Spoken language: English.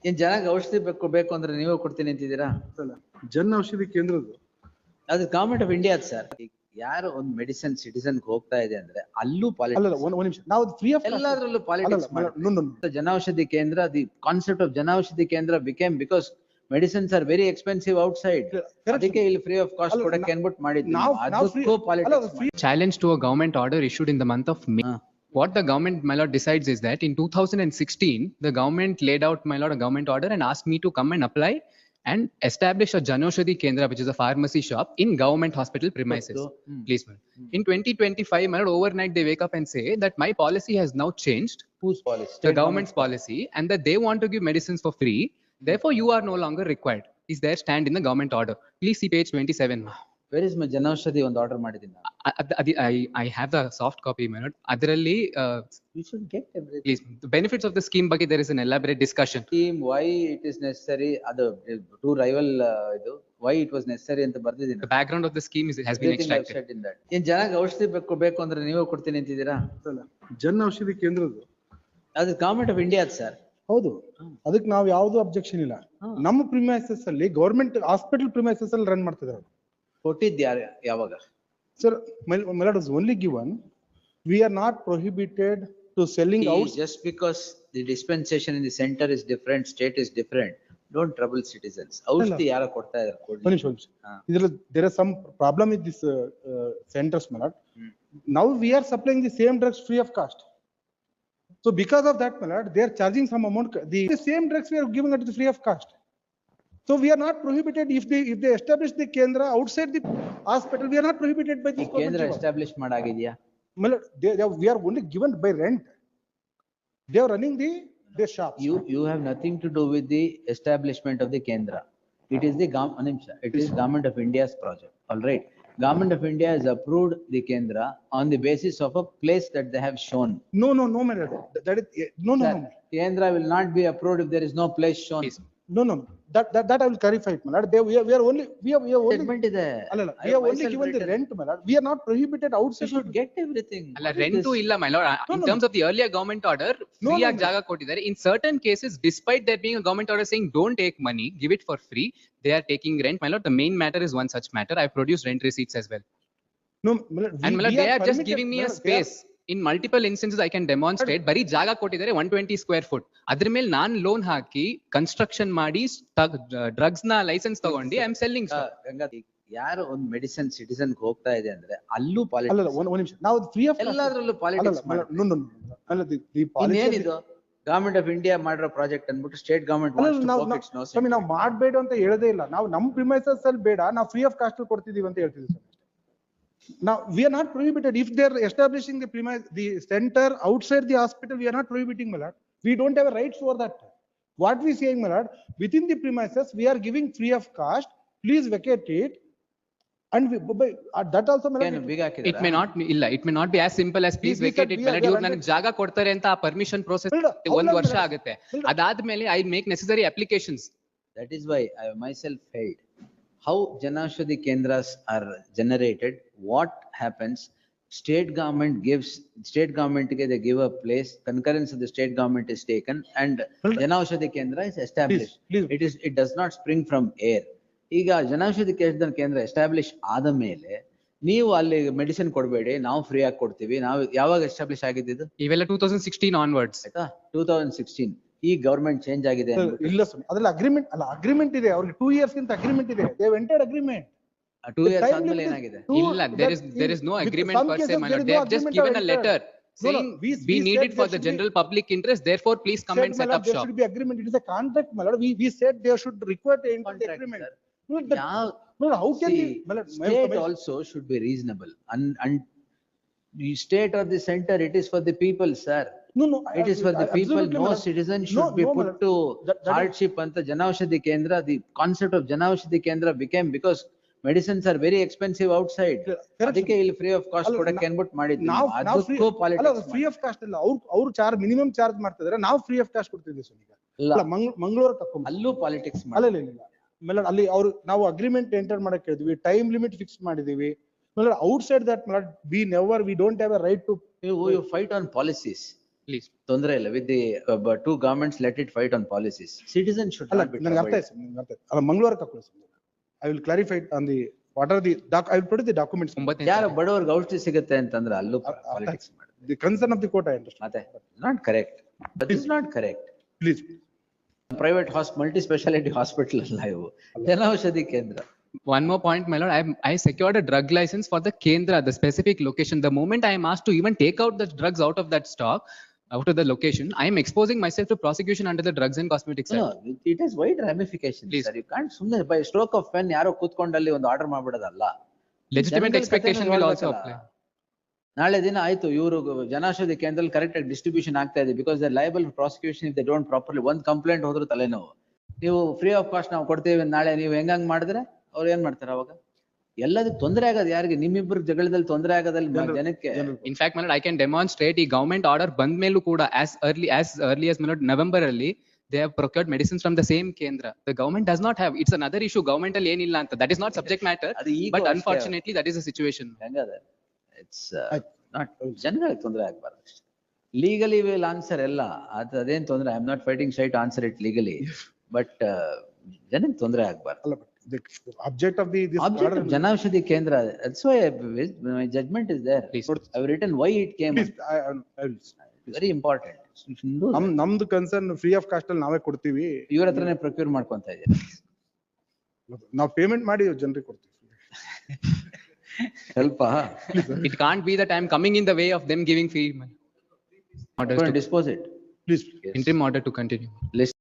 ಏನ್ ಜನಕ್ಕೆ ಔಷಧಿ ಬೇಕು ಅಂದ್ರೆ ನೀವೇ ಕೊಡ್ತೀನಿ ಅಂತಿದ್ದೀರಾ? ಜನ್ ಔಷಧಿ ಕೇಂದ್ರದ್ದು ಅದು ಗವರ್ಮೆಂಟ್ ಆಫ್ ಇಂಡಿಯಾ ಸರ್. ಯಾರು ಒಂದು ಮೆಡಿಸಿನ್ ಸಿಟಿಸನ್ ಹೋಗ್ತಾ ಇದೆ ಅಂದ್ರೆ ಅಲ್ಲೂ ಅಲ್ಲ ಒಂದ್ ನಿಮಿಷ ನಾವು ಫ್ರೀ ಆಫ್ ಎಲ್ಲಾದ್ರಲ್ಲೂ ಪಾಲಿಟಿಕ್ಸ್ ಜನೌಷಧಿ ಕೇಂದ್ರ, ದಿ ಕಾನ್ಸೆಪ್ಟ್ ಆಫ್ ಜನೌಷಧಿ ಕೇಂದ್ರ became because medicines are very expensive outside. ಅದಕ್ಕೆ ಇಲ್ಲಿ ಫ್ರೀ ಆಫ್ ಕಾಸ್ಟ್ ಕೊಡಕ್ಕೆ ಅನ್ಬಿಟ್ಟು ಮಾಡಿದ್ವಿ. ಅದಕ್ಕೂ politics. Challenge to a government order issued in the month of May. What the government, my lord, decides is that in 2016, the government laid out, my lord, a government order and asked me to come and apply and establish a Janaushadhi Kendra, which is a pharmacy shop in government hospital premises. Please, madam. In 2025, my lord, overnight they wake up and say that my policy has now changed. Whose policy? The government's policy, and that they want to give medicines for free. Therefore, you are no longer required. Is their stand in the government order? Please see page 27. Where is my Janaushadhi ಒಂದು order ಮಾಡಿದ್ದೀನಿ? I have the soft copy, my lord. Adralli, You should get everything. please, the benefits of the scheme ಬಗ್ಗೆ there is an elaborate discussion. Scheme, why it is necessary, ಅದು two rival ಇದು why it was necessary ಅಂತ ಬರ್ದಿದ್ದೀನಿ. The background of the scheme has been extracted. ಏನ್ ಜನಕ್ಕೆ ಔಷಧಿ ಬೇಕು ಅಂದ್ರೆ ನೀವೇ ಕೊಡ್ತೀನಿ ಅಂತಿದ್ದೀರಾ? ಜನ್ ಔಷಧಿ ಕೇಂದ್ರದ್ದು ಅದು ಗವರ್ಮೆಂಟ್ ಆಫ್ ಇಂಡಿಯಾ ಸರ್. ಹೌದು, ಅದಕ್ಕೆ ನಾವು ಯಾವ್ದು ಅಬ್ಜೆಕ್ಷನ್ ಇಲ್ಲ. ನಮ್ಮ ಪ್ರಿಮೈಸಸ್ ಅಲ್ಲಿ ಗವರ್ಮೆಂಟ್ ಹಾಸ್ಪಿಟಲ್ ಪ್ರಿಮೈಸಸ್ ಅಲ್ಲಿ ರನ್ ಮಾಡ್ತಿದ್ದಾರೆ. ಕೊಟ್ಟಿದ್ದು ಯಾವಾಗ? Sir, my lord was only given. We are not prohibited to selling out. Just because the dispensation in the center is different, state is different, don't trouble citizens. ಔಷಧಿ ಯಾರ ಕೊಡ್ತಾ ಇದ್ದಾರೆ? There is some problem with this centers, my lord. Now we are supplying the same drugs free of cost. So because of that, my lord, they are charging some amount. The same drugs we are giving at the free of cost. So we are not prohibited if they establish the Kendra outside the hospital. We are not prohibited by this. Kendra established ಮಾಡಾಗಿದೆಯಾ? We are only given by rent. They are running the shops. You have nothing to do with the establishment of the Kendra. It is the Government of India's project. All right. Government of India has approved the Kendra on the basis of a place that they have shown. No, my lord. That is no. Kendra will not be approved if there is no place shown. No. That I will clarify it, my lord. We are only Statement ಇದೆ. we have only given the rent, my lord. We are not prohibited outside. You should get everything. Alla rent illa, my lord. In terms of the earlier government order, free ಆಗಿ ಜಾಗ ಕೊಟ್ಟಿದ್ದಾರೆ. In certain cases, despite there being a government order saying don't take money, give it for free, they are taking rent, my lord. The main matter is one such matter. I have produced rent receipts as well. No, my lord. And my lord, they are just giving me a space. In multiple instances I can demonstrate ಬರೀ ಜಾಗ ಕೊಟ್ಟಿದ್ದಾರೆ 120 square foot. ಅದ್ರ ಮೇಲೆ ನಾನು loan ಹಾಕಿ construction ಮಾಡಿ drugs ನ licence ತಗೊಂಡು I am selling. ಯಾರು ಒಂದು ಮೆಡಿಸಿನ್ ಸಿಟಿಸನ್ ಹೋಗ್ತಾ ಇದೆ ಅಂದ್ರೆ ಅಲ್ಲೂ ಪಾಲಿಟಿಕ್ಸ್. ಅಲ್ಲ ಒಂದ್ ನಿಮಿಷ, ನಾವು ಫ್ರೀ ಆಫ್ ಎಲ್ಲಾದ್ರಲ್ಲೂ ಪಾಲಿಟಿಕ್ಸ್. ಇನ್ನೇನಿದು ಗವರ್ಮೆಂಟ್ ಆಫ್ ಇಂಡಿಯಾ ಮಾಡಿರೋ ಪ್ರಾಜೆಕ್ಟ್ ಅನ್ಬಿಟ್ಟು ಸ್ಟೇಟ್ ಗವರ್ಮೆಂಟ್ ನಾವು ಮಾಡಬೇಡ ಅಂತ ಹೇಳದೇ ಇಲ್ಲ. ನಾವು ನಮ್ಮ ಪ್ರಿಮೈಸಸ್ ಅಲ್ಲಿ ಬೇಡ, ನಾವು ಫ್ರೀ ಆಫ್ ಕಾಸ್ಟ್ ಅಲ್ಲಿ ಕೊಡ್ತಿದೀವಿ ಅಂತ ಹೇಳ್ತಿದ್ವಿ sir. Now we are not prohibited if they are establishing the center outside the hospital. We are not prohibiting, my lord. We don't have a rights for that. What we saying, my lord, within the premises we are giving free of cost. Please vacate it. And that also, my lord, it may not be as simple as please vacate it. My lord, ನನಗೆ ಜಾಗ ಕೊಡ್ತಾರೆ ಅಂತ ಆ permission process ಒಂದು ವರ್ಷ ಆಗುತ್ತೆ. ಅದಾದ್ಮೇಲೆ I make necessary applications. That is why I myself held how Janaushadhi Kendras are generated. What happens? State government they give a place, concurrence of the state government is taken, and Janaushadhi Kendra is established. It does not spring from air. ಈಗ Janaushadhi Kendra establish ಆದ ಮೇಲೆ ನೀವು ಅಲ್ಲಿ medicine ಕೊಡಬೇಡಿ, ನಾವು free ಆಗಿ ಕೊಡ್ತೀವಿ. ನಾವು ಯಾವಾಗ ಎಸ್ಟಾಬ್ಲಿಷ್ ಆಗಿದ್ದು? ಇವೆಲ್ಲ 2016 onwards. ಆಯ್ತಾ? 2016 ಈ ಗವರ್ಮೆಂಟ್ ಚೇಂಜ್ ಆಗಿದೆ. ಇಲ್ಲ ಸ್ವಾಮಿ, ಅದೆಲ್ಲ ಅಗ್ರಿಮೆಂಟ್ ಇದೆ. ಅವ್ರಿಗೆ 2 years ಅಂತ ಅಗ್ರಿಮೆಂಟ್ ಇದೆ. They have entered agreement. 2 years ಆದ್ಮೇಲೆ ಏನಾಗಿದೆ? ಇಲ್ಲ, there is no agreement per se, my lord. They have just given a letter saying we need it for the general public interest, therefore please come and set up shop. There should be agreement. It is a contract, my lord. We said they should require the agreement. No, how can state also should be reasonable, and the state or the center, it is for the people, sir. No, it is for the people. No citizen should be put to hardship. Anta Janaushadhi Kendra, the concept of Janaushadhi Kendra became because medicines are very expensive outside. ಅದಕ್ಕೆ ಇಲ್ಲಿ free of cost ಕೊಡಕ್ಕೆ ಅನ್ಬಿಟ್ಟು ಮಾಡಿದ್ವಿ. ಅದಕ್ಕೂ politics. Free of cost ಇಲ್ಲ, ಅವ್ರು charge minimum charge ಮಾಡ್ತಿದ್ದಾರೆ. ನಾವು ಫ್ರೀ ಆಫ್ ಕಾಸ್ಟ್ ಕೊಡ್ತಿದ್ವಿ ಸರ್. ಈಗ ಮಂಗಳೂರು ತಕೊಂಡ್ ಅಲ್ಲೂ ಪಾಲಿಟಿಕ್ಸ್ ಇಲ್ಲ. ಅಲ್ಲಿ ನಾವು ಅಗ್ರಿಮೆಂಟ್ ಎಂಟರ್ ಮಾಡಕ್ ಹೇಳಿದ್ವಿ, ಟೈಮ್ ಲಿಮಿಟ್ ಫಿಕ್ಸ್ ಮಾಡಿದೀವಿ. Outside that we don't have a right to you fight on policies. Please. ತೊಂದ್ರೆ ಇಲ್ಲ. With the two governments, let it fight on policies. Citizens should ಅಲ್ಲ not be ನನಗೆ ಅರ್ಥ troubled. ಆಯ್ತು sir, ನನಗೆ ಅರ್ಥ ಆಯ್ತು. ಅಲ್ಲ ಮಂಗಳವಾರ ತಗೊಳ್ಳಿ sir. I will clarify it on the, what are the, I will put the documents. ಯಾರು ಬಡವರ್ಗೆ ಔಷಧಿ ಸಿಗುತ್ತೆ ಅಂತಂದ್ರೆ ಅಲ್ಲೂ ಅರ್ಥ ಆಯ್ತು. politics ಮಾಡಿ. The concern of the court, I understand. ಮತ್ತೆ not correct. That is not correct. Please. Private multi speciality hospital ಅಲ್ಲ ಇವು, ಜನೌಷಧಿ ಕೇಂದ್ರ. One more point, my lord, I secured a drug license for the Kendra, the specific location. The moment I am asked to even take out the drugs out of that stock, out of the location, I am exposing myself to prosecution under the Drugs and Cosmetics No, Act. it has wide ramifications. Please. Sir, you can't ಸುಮ್ನೆ by stroke of pen ಯಾರೋ ಕೂತ್ಕೊಂಡಲ್ಲಿ ಒಂದು order ಮಾಡ್ಬಿಡೋದಲ್ಲ. Legitimate ಜನಗಳ expectation ಕಥೆನೂ will also ಹೇಳ್ಬೇಕಲ್ಲ. apply. ನಾಳೆ ದಿನ ಆಯ್ತು ಇವರು ಜನೌಷಧಿ ಕೇಂದ್ರದಲ್ಲಿ ಕರೆಕ್ಟ್ ಆಗಿ ಡಿಸ್ಟ್ರಿಬ್ಯೂಷನ್ ಆಗ್ತಾ ಇದೆ, because they liable prosecution if they don't properly. ಒಂದ್ ಕಂಪ್ಲೇಂಟ್ ಹೋದ್ರು ತಲೆನೋವು. ನೀವು ಫ್ರೀ ಆಫ್ ಕಾಸ್ಟ್ ನಾವು ಕೊಡ್ತೇವೆ, ನಾಳೆ ನೀವು ಹೆಂಗಂಗ್ ಮಾಡಿದ್ರೆ ಅವ್ರು ಏನ್ ಮಾಡ್ತಾರೆ ಅವಾಗ? ಎಲ್ಲದಕ್ಕೆ ತೊಂದರೆ ಆಗೋದು ಯಾರಿಗೆ? ನಿಮ್ಮಿಬ್ಬರ ಜಗಳದಲ್ಲಿ ತೊಂದರೆ ಆಗೋದಲ್ಲಿ ಜನಕ್ಕೆ. In fact, my lord, I can demonstrate ಈ government order ಬಂದ ಮೇಲೂ ಕೂಡ as early as my lord November ಅಲ್ಲಿ they have procured medicines from the same Kendra. The government does not have. It's another issue. Government ಅಲ್ಲಿ ಏನಿಲ್ಲ ಅಂತ. That is not subject matter. ಅದು ಈಗ But ಅಷ್ಟೇ. unfortunately, that is the situation. ಹೆಂಗದ? It's not, ಜನಗಳಿಗೆ ತೊಂದರೆ ಆಗ್ಬಾರ್ದು ಅಷ್ಟೇ. ಲೀಗಲಿ ವಿಲ್ ಆನ್ಸರ್ ಎಲ್ಲ, ಅದೇನ್ ತೊಂದ್ರೆ. I am not fighting shy to answer it legally, but ಜನಕ್ಕೆ ತೊಂದರೆ ಆಗ್ಬಾರ್ದು. ಅಲ್ಲ, but the object of the, this Object order. of ಜನೌಷಧಿ ಕೇಂದ್ರ, that's why my judgment is there. Please. I've written why it came. Please, I will. Very important. ನಮ್ದು concern free of cost ಅಲ್ಲಿ ನಾವೇ ಕೊಡ್ತೀವಿ. ಇವ್ರ ಹತ್ರನೇ ಪ್ರೊಕ್ಯೂರ್ ಮಾಡ್ಕೊಂತ ಇದ್ದೀವಿ. ನಾವು ಪೇಮೆಂಟ್ ಮಾಡಿ ಜನರಿಗೆ ಕೊಡ್ತೀವಿ. ಸ್ವಲ್ಪ It can't be that I am coming in the way of them giving free money. Orders to dispose it. Please. interim order to continue. List